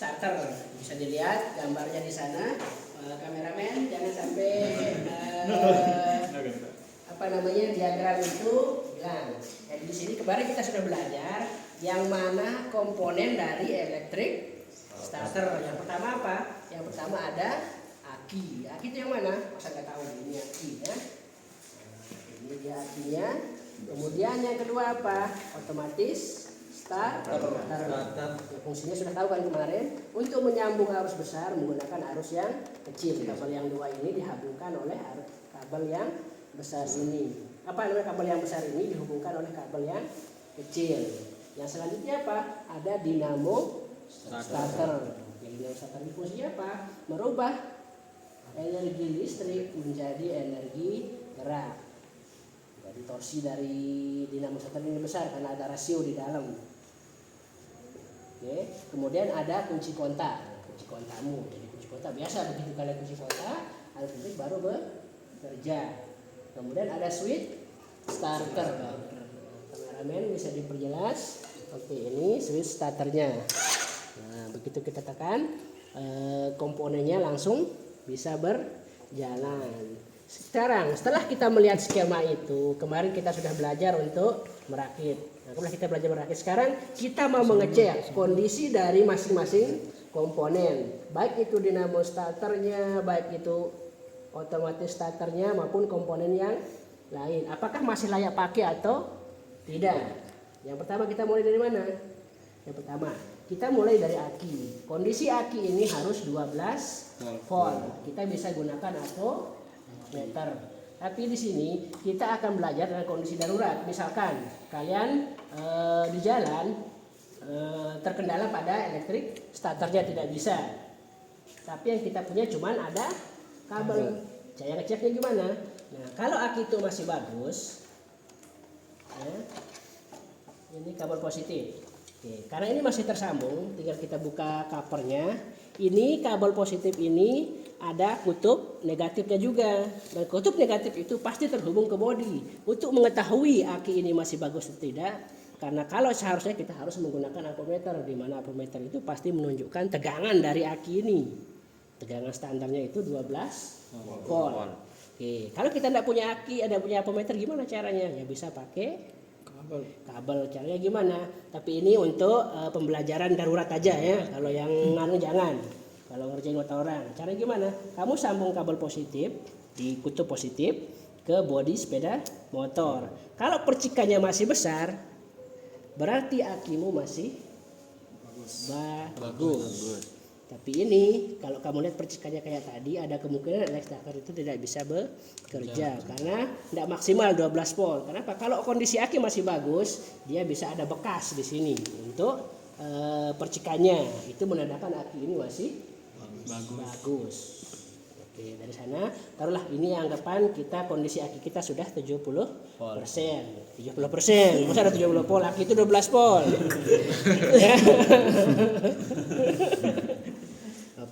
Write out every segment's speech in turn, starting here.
starter. Bisa dilihat gambarnya di sana. Kameramen jangan sampai diagram itu hilang. Jadi di sini kemarin kita sudah belajar yang mana komponen dari elektrik starter. Yang pertama apa? Yang pertama ada aki. Aki itu yang mana? Masa nggak tahu ini aki ya? Ini dia akinya. Kemudian yang kedua apa? Otomatis starter. Fungsinya sudah tahu kan kemarin. Untuk menyambung arus besar menggunakan arus yang kecil. Kabel yang dua ini dihubungkan oleh kabel yang besar ini. Apa namanya kabel yang besar ini dihubungkan oleh kabel yang kecil. Yang selanjutnya apa? Ada dinamo starter. Dinamo starter ini fungsinya apa? Merubah energi listrik menjadi energi gerak. Jadi torsi dari dinamo starter ini besar karena ada rasio di dalam. Oke. Kemudian ada kunci kontak. Kunci kontakmu. Jadi kunci kontak biasa begitu kalian kunci kontak, arus listrik baru bekerja. Kemudian ada switch starter. Kameramen bisa diperjelas. Oke, ini switch starternya. Nah, begitu kita tekan, komponennya langsung bisa berjalan. Sekarang, setelah kita melihat skema itu, kemarin kita sudah belajar untuk merakit. Nah, setelah kita belajar merakit, sekarang kita mau mengecek kondisi dari masing-masing komponen, baik itu dinamo starternya, baik itu otomatis starternya maupun komponen yang lain. Apakah masih layak pakai atau tidak? Yang pertama kita mulai dari mana? Yang pertama kita mulai dari aki. Kondisi aki ini harus 12 volt. Kita bisa gunakan meter. Tapi di sini kita akan belajar dengan kondisi darurat. Misalkan kalian di jalan terkendala pada elektrik, starternya tidak bisa. Tapi yang kita punya cuman ada kabel. Saya ngeceknya gimana? Nah, kalau aki itu masih bagus, ya, ini kabel positif. Oke, karena ini masih tersambung, tinggal kita buka covernya. Ini kabel positif ini ada kutub negatifnya juga. Dan kutub negatif itu pasti terhubung ke bodi. Untuk mengetahui aki ini masih bagus atau tidak, karena kalau seharusnya kita harus menggunakan ampermeter, di mana ampermeter itu pasti menunjukkan tegangan dari aki ini. Tegangan standarnya itu 12 volt. Oke, kalau kita tidak punya aki, ada punya ampermeter, gimana caranya? Ya bisa pakai kabel. Caranya gimana? Tapi ini untuk pembelajaran darurat aja ya. Kalau yang nganu jangan. Kalau ngerjain orang. Caranya gimana? Kamu sambung kabel positif di kutub positif ke bodi sepeda motor. Kalau percikannya masih besar, berarti akimu masih bagus. Tapi ini kalau kamu lihat percikannya kayak tadi, ada kemungkinan elektrik starter itu tidak bisa bekerja karena tidak maksimal 12 volt. Kenapa? Kalau kondisi aki masih bagus, dia bisa ada bekas di sini untuk percikannya. Itu menandakan aki ini masih bagus. Oke, dari sana taruhlah ini anggapan kita kondisi aki kita sudah 70%. 70%. Masa ada 70 volt, aki itu 12 volt.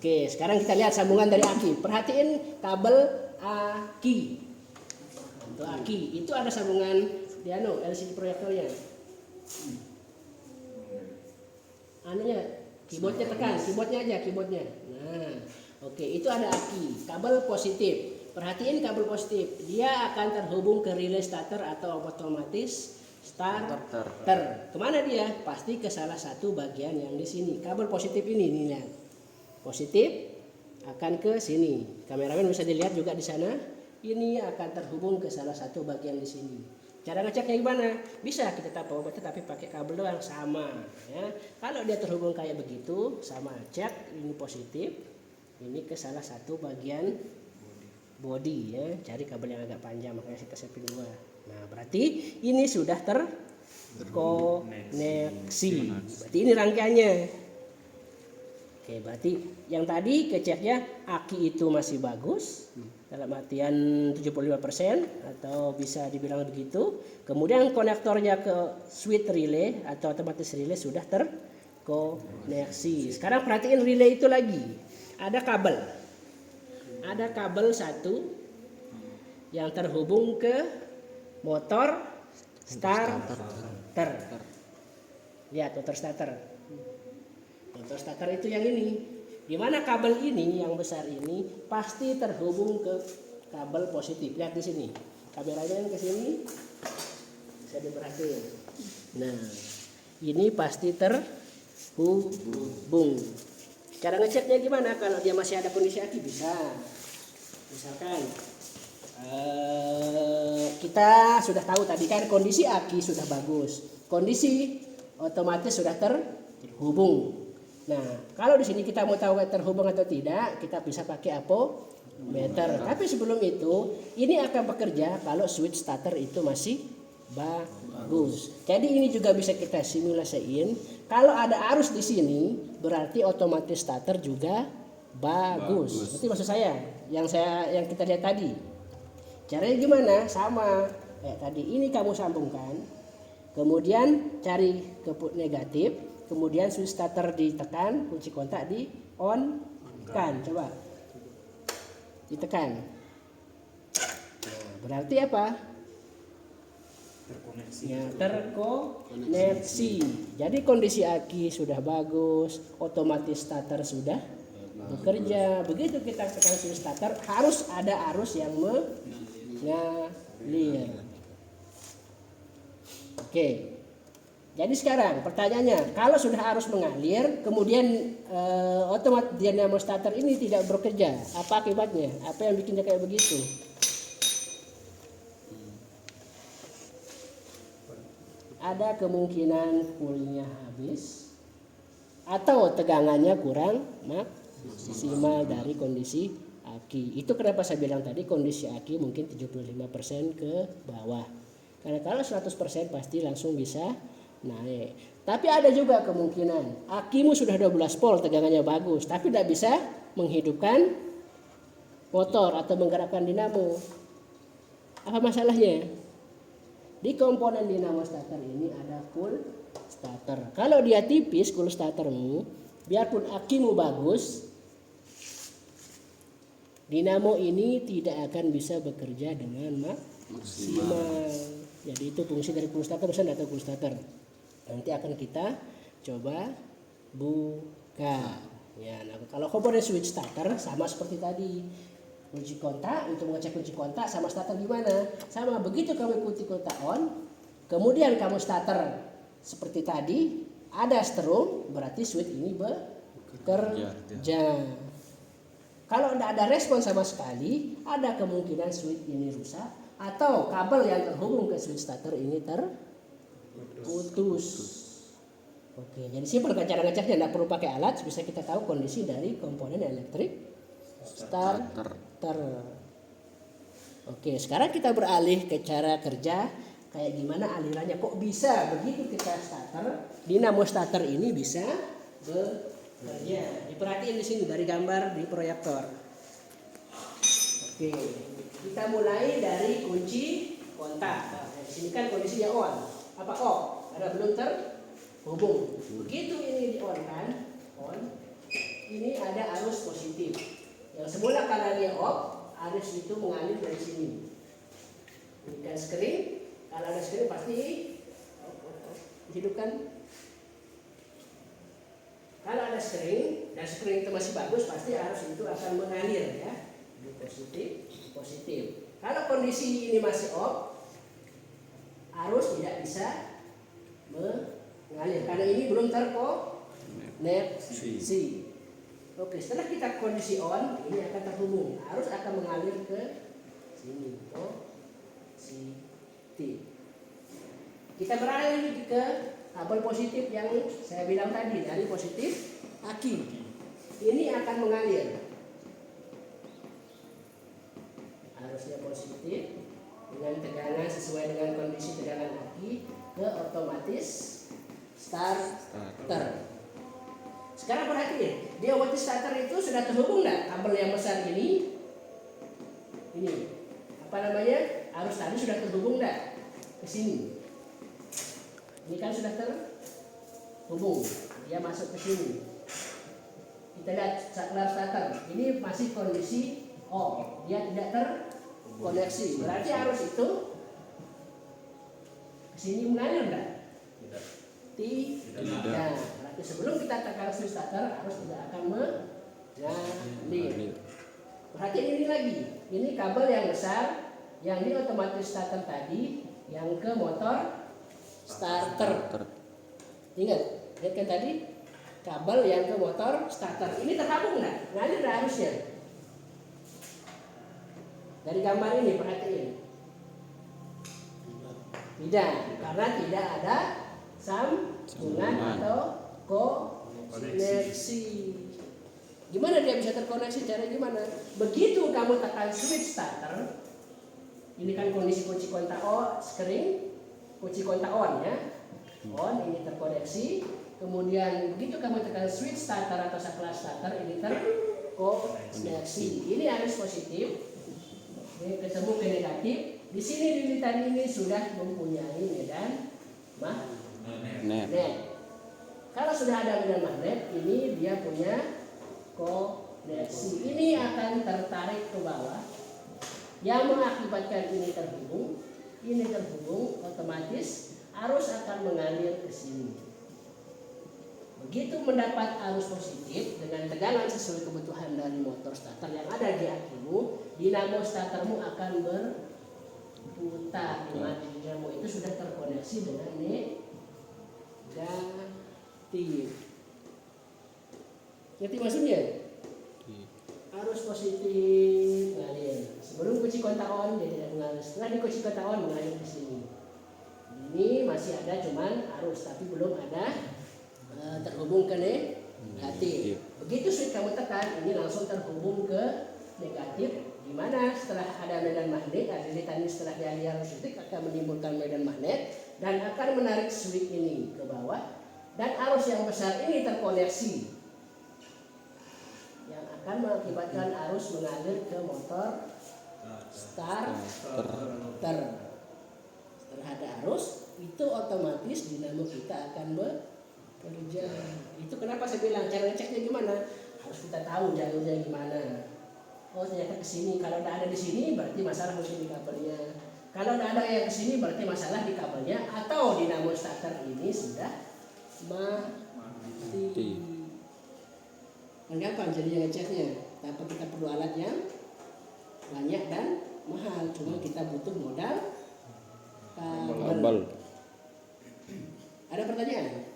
Oke, sekarang kita lihat sambungan dari aki. Perhatiin kabel aki. Untuk aki itu ada sambungan LCD proyektornya. Keyboardnya tekan, keyboardnya. Nah, oke, itu ada aki. Kabel positif. Perhatiin kabel positif. Dia akan terhubung ke relay starter atau otomatis starter. Kemana dia? Pasti ke salah satu bagian yang di sini. Kabel positif ini nih lihat. Positif akan ke sini. Kameramen bisa dilihat juga di sana. Ini akan terhubung ke salah satu bagian di sini. Cara ngeceknya gimana? Bisa kita tapi pakai kabel doang sama. Ya. Kalau dia terhubung kayak begitu, sama cek ini positif. Ini ke salah satu bagian body ya. Cari kabel yang agak panjang, makanya kita siapin dua. Nah berarti ini sudah terkoneksi. Berarti ini rangkaiannya. Oke, berarti yang tadi keceknya aki itu masih bagus dalam artian 75% atau bisa dibilang begitu. Kemudian konektornya ke switch relay atau otomatis relay sudah terkoneksi. Sekarang perhatiin relay itu lagi. Ada kabel satu yang terhubung ke motor starter. Lihat motor starter. Motor starter itu yang ini. Di mana kabel ini yang besar ini pasti terhubung ke kabel positif. Lihat di sini. Kameranya ke sini. Bisa diperhatiin. Nah, ini pasti terhubung. Cara ngeceknya gimana? Kalau dia masih ada kondisi aki bisa. Misalkan kita sudah tahu tadi kan kondisi aki sudah bagus, kondisi otomatis sudah terhubung. Nah, kalau di sini kita mau tahu terhubung atau tidak, kita bisa pakai amperemeter. Tapi sebelum itu, ini akan bekerja kalau switch starter itu masih bagus. Jadi ini juga bisa kita simulasiin. Kalau ada arus di sini, berarti otomatis starter juga bagus. Berarti maksud saya, yang kita lihat tadi. Caranya gimana? Sama. Tadi ini kamu sambungkan. Kemudian cari ke negatif, kemudian switch starter ditekan, kunci kontak di on kan. Coba. Ditekan. Nah, berarti apa? Terkoneksi. Jadi kondisi aki sudah bagus, otomatis starter sudah bekerja. Begitu kita tekan switch starter, harus ada arus yang mengalir. Oke. Jadi sekarang pertanyaannya, kalau sudah arus mengalir, kemudian otomatis dinamo starter ini tidak bekerja, apa akibatnya? Apa yang bikinnya kayak begitu? Ada kemungkinan fullnya habis atau tegangannya kurang maksimal dari kondisi aki. Itu kenapa saya bilang tadi kondisi aki mungkin 75% ke bawah. Karena kalau 100% pasti langsung bisa naik. Tapi ada juga kemungkinan akimu sudah 12 volt, tegangannya bagus, tapi tidak bisa menghidupkan motor atau menggerakkan dinamo. Apa masalahnya? Di komponen dinamo starter ini ada full starter. Kalau dia tipis full startermu, biarpun akimu bagus, dinamo ini tidak akan bisa bekerja dengan maksimal. Jadi itu fungsi dari full starter atau full starter. Nanti akan kita coba buka. Ya, nah, kalau komponen switch starter sama seperti tadi. Kunci kontak, untuk mengecek kunci kontak sama starter gimana? Sama, begitu kamu ikuti kontak on, kemudian kamu starter seperti tadi, ada strum, berarti switch ini bekerja. Kalau tidak ada respon sama sekali, ada kemungkinan switch ini rusak atau kabel yang terhubung ke switch starter ini terputus. Oke, jadi simpel cara ngeceknya, tidak perlu pakai alat, bisa kita tahu kondisi dari komponen elektrik starter. Oke, sekarang kita beralih ke cara kerja kayak gimana alirannya. Kok bisa begitu kita starter, dinamo starter ini bisa bekerja. Diperhatiin di sini dari gambar di proyektor. Oke, kita mulai dari kunci kontak. Nah, di sini kan kondisinya on. Apa off? Karena belum terhubung. Begitu ini di on kan, on. Ini ada arus positif. Yang semula karena dia off, arus itu mengalir dari sini. Ini kan screen, kalau ada screen pasti dihidupkan. Kalau ada screen dan screen itu masih bagus, pasti arus itu akan mengalir ya. Positif. Kalau kondisi ini masih off, arus tidak bisa mengalir karena ini belum terkoneksi. Oke, setelah kita kondisi on, ini akan terhubung. Arus akan mengalir ke sini. Positif. Kita beralih ke kabel positif yang saya bilang tadi, dari positif aki. Ini akan mengalir. Arusnya positif dengan tegangan sesuai dengan kondisi tegangan aki ke otomatis starter. Sekarang perhatiin, di otomatis starter itu sudah terhubung nggak kabel yang besar ini? Ini apa namanya? Arus tadi sudah terhubung nggak ke sini? Ini kan sudah terhubung, dia masuk ke sini. Kita lihat saklar starter, ini masih kondisi off, dia tidak terkoneksi. Berarti arus itu ke sini mengalir nggak? Tidak. Berarti Berarti sebelum kita tekan switch starter arus tidak akan mengalir. Berarti ini lagi, ini kabel yang besar yang di otomatis starter tadi yang ke motor starter. Ingat kan tadi kabel yang ke motor starter ini terhubung nggak? Ngalir nggak arusnya? Dari gambar ini perhatiin. Tidak, karena tidak ada sambungan atau koneksi. Gimana dia bisa terkoneksi? Cara gimana? Begitu kamu tekan switch starter, ini kan kondisi kunci kontak on, screen, kunci kontak on ya, on ini terkoneksi. Kemudian begitu kamu tekan switch starter atau saklar starter, ini terkoneksi. Ini arus positif, ini ketemu ke negatif. Di sini lilitan ini sudah mempunyai medan magnet. Kalau sudah ada medan magnet, ini dia punya koneksi. Ini akan tertarik ke bawah, yang mengakibatkan ini terhubung, otomatis arus akan mengalir ke sini. Begitu mendapat arus positif dengan tegangan sesuai kebutuhan dari motor starter yang ada di akimu, dinamo startermu akan berputar. Dinamo itu sudah terkoneksi dengan negatif. Ngerti maksudnya? Arus positif mengalir. Sebelum kunci kontak on dia tidak mengalir. Setelah di kunci kontak on mengalir ke sini. Ini masih ada cuman arus tapi belum ada terhubung ke negatif. Begitu switch kamu tekan, ini langsung terhubung ke negatif. Di mana setelah ada medan magnet, lilitan ini setelah dialiri arus listrik akan menimbulkan medan magnet dan akan menarik switch ini ke bawah. Dan arus yang besar ini terkoneksi, yang akan mengakibatkan arus mengalir ke motor starter. Setelah ada arus, itu otomatis dinamo kita akan bekerja. Itu kenapa saya bilang cara ngeceknya gimana? Harus kita tahu jalurnya gimana. Oh ternyata ke sini. Kalau tidak ada di sini berarti masalah mungkin di kabelnya. Kalau tidak ada yang ke sini berarti masalah di kabelnya atau dinamo starter ini sudah mati. Mengapa jadi ngeceknya? Tapi kita perlu alat yang banyak dan mahal. Cuma kita butuh modal kabel. Ada pertanyaan?